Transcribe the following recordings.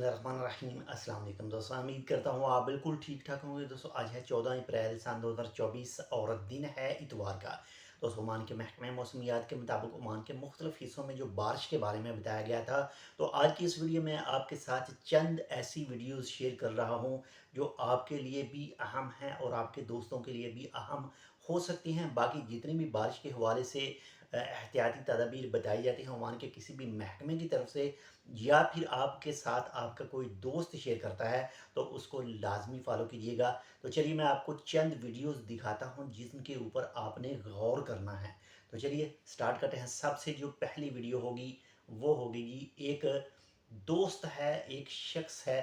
बिस्मिल्लाहिर्रहमानिर्रहीम। अस्सलाम वालेकुम दोस्तों, उम्मीद करता हूँ आप बिल्कुल ठीक ठाक होंगे। दोस्तों आज है 14 अप्रैल सन 2024 और दिन है इतवार का। दोस्तों ओमान के महकमे मौसमियात के मुताबिक ओमान के मुख्तलिफ हिस्सों में जो बारिश के बारे में बताया गया था, तो आज की इस वीडियो में आपके साथ चंद ऐसी वीडियोज़ शेयर कर रहा हूँ जो आपके लिए भी अहम हैं और आपके दोस्तों के लिए भी अहम हो सकती हैं। बाकी जितनी भी बारिश के हवाले से एहतियाती तदाबीर बताई जाती हैं ओमान के किसी भी महकमे की तरफ से, या फिर आपके साथ आपका कोई दोस्त शेयर करता है, तो उसको लाजमी फॉलो कीजिएगा। तो चलिए मैं आपको चंद वीडियोस दिखाता हूं जिनके ऊपर आपने गौर करना है। तो चलिए स्टार्ट करते हैं। सबसे जो पहली वीडियो होगी वो होगी, एक दोस्त है, एक शख्स है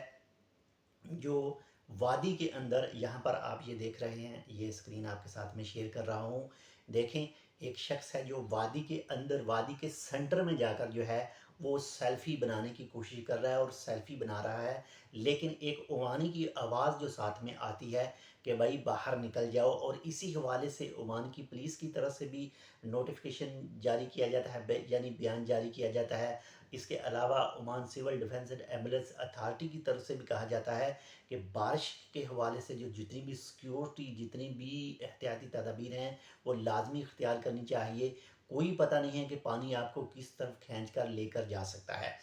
जो वादी के अंदर, यहाँ पर आप ये देख रहे हैं, ये स्क्रीन आपके साथ में शेयर कर रहा हूँ। देखें, एक शख्स है जो वादी के अंदर, वादी के सेंटर में जाकर जो है वो सेल्फ़ी बनाने की कोशिश कर रहा है और सेल्फ़ी बना रहा है। लेकिन एक ओमानी की आवाज़ जो साथ में आती है कि भाई बाहर निकल जाओ, और इसी हवाले से ओमान की पुलिस की तरफ से भी नोटिफिकेशन जारी किया जाता है, यानी बयान जारी किया जाता है। इसके अलावा Oman civil defence and ambulance authority की तरफ से भी कहा जाता है कि बारिश के हवाले से जो जितनी भी सिक्योरिटी, जितनी भी एहतियाती तदाबीर हैं वो लाजमी इख्तियार करनी चाहिए। कोई पता नहीं है कि पानी आपको किस तरफ खींच कर लेकर जा सकता है।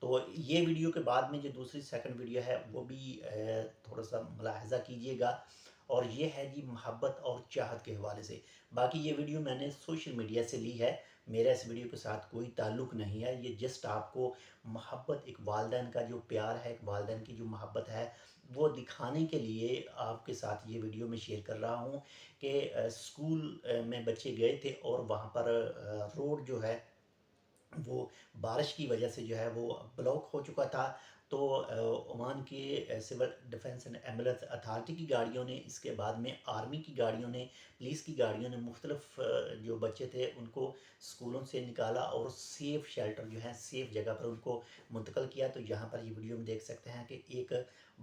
तो ये वीडियो के बाद में जो दूसरी सेकंड वीडियो है वो भी थोड़ा सा मुलाहजा कीजिएगा, और ये है जी मोहब्बत और चाहत के हवाले से। बाकी ये वीडियो मैंने सोशल मीडिया से ली है, मेरा इस वीडियो के साथ कोई ताल्लुक़ नहीं है। ये जस्ट आपको मोहब्बत, एक वालदैन का जो प्यार है, एक वालदैन की जो मोहब्बत है, वो दिखाने के लिए आपके साथ ये वीडियो में शेयर कर रहा हूँ कि स्कूल में बच्चे गए थे और वहाँ पर रोड जो है वो बारिश की वजह से जो है वो ब्लॉक हो चुका था। तो ओमान के civil defence and ambulance authority की गाड़ियों ने, इसके बाद में आर्मी की गाड़ियों ने, पुलिस की गाड़ियों ने मुख्तलिफ जो बच्चे थे उनको स्कूलों से निकाला और सेफ़ शेल्टर जो है, सेफ़ जगह पर उनको मुंतकिल किया। तो यहाँ पर ये वीडियो में देख सकते हैं कि एक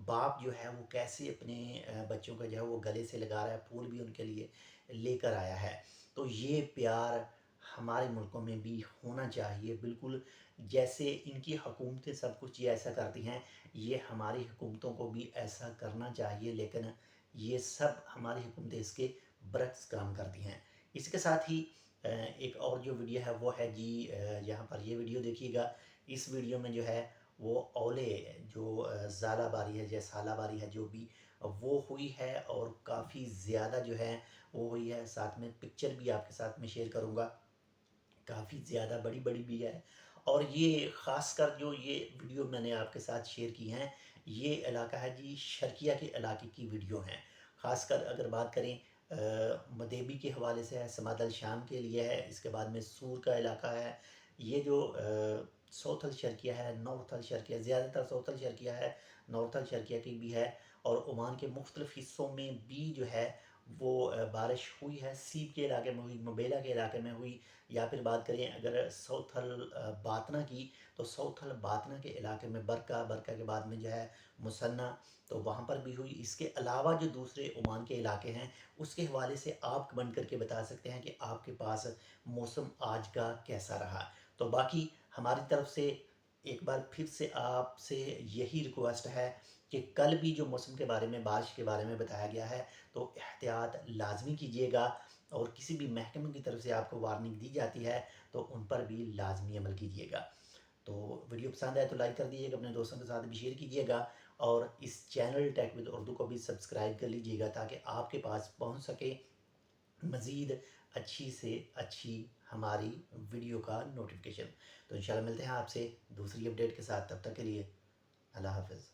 बाप जो है वो कैसे अपने बच्चों का जो है वो गले से लगा रहा है, फूल भी उनके लिए लेकर आया है। तो ये प्यार हमारे मुल्कों में भी होना चाहिए, बिल्कुल जैसे इनकी हुकूमतें सब कुछ ये ऐसा करती हैं, ये हमारी हुकूमतों को भी ऐसा करना चाहिए। लेकिन ये सब हमारी हुकूमतें इसके बरक्स काम करती हैं। इसके साथ ही एक और जो वीडियो है वो है जी, यहाँ पर ये वीडियो देखिएगा। इस वीडियो में जो है वो औले जो ज़ालाबारी है या सालाबारी है जो भी, वो हुई है और काफ़ी ज़्यादा जो है वो हुई है। साथ में पिक्चर भी आपके साथ में शेयर करूँगा, काफ़ी ज़्यादा बड़ी बड़ी भी है। और ये ख़ासकर जो ये वीडियो मैंने आपके साथ शेयर की हैं, ये इलाका है जी शर्किया के इलाके की वीडियो हैं। ख़ासकर अगर बात करें मदेबी के हवाले से है, समादल शाम के लिए है, इसके बाद में सूर का इलाका है। ये जो साउथ अल शर्किया है, नॉर्थ अल शर्किया, ज़्यादातर साउथ अल शर्किया है, नॉर्थ अल शर्किया की भी है। और ओमान के मुख्तलिफ हिस्सों में भी जो है वो बारिश हुई है। सीप के इलाके में हुई, मुबेला के इलाके में हुई, या फिर बात करें अगर सौथल बातना की, तो सौथल बातना के इलाके में बरका, बरका के बाद में जो है मुसन्ना, तो वहाँ पर भी हुई। इसके अलावा जो दूसरे ओमान के इलाके हैं उसके हवाले से आप कमेंट करके बता सकते हैं कि आपके पास मौसम आज का कैसा रहा। तो बाकी हमारी तरफ से एक बार फिर से आपसे यही रिक्वेस्ट है कि कल भी जो मौसम के बारे में, बारिश के बारे में बताया गया है, तो एहतियात लाजमी कीजिएगा। और किसी भी महकमे की तरफ से आपको वार्निंग दी जाती है तो उन पर भी लाजमी अमल कीजिएगा। तो वीडियो पसंद आए तो लाइक कर दीजिएगा, अपने दोस्तों के साथ भी शेयर कीजिएगा, और इस चैनल टेक विद उर्दू को भी सब्सक्राइब कर लीजिएगा ताकि आपके पास पहुंच सके मज़ीद अच्छी से अच्छी हमारी वीडियो का नोटिफिकेशन। तो इंशाल्लाह मिलते हैं आपसे दूसरी अपडेट के साथ, तब तक के लिए अल्लाह हाफ़िज़।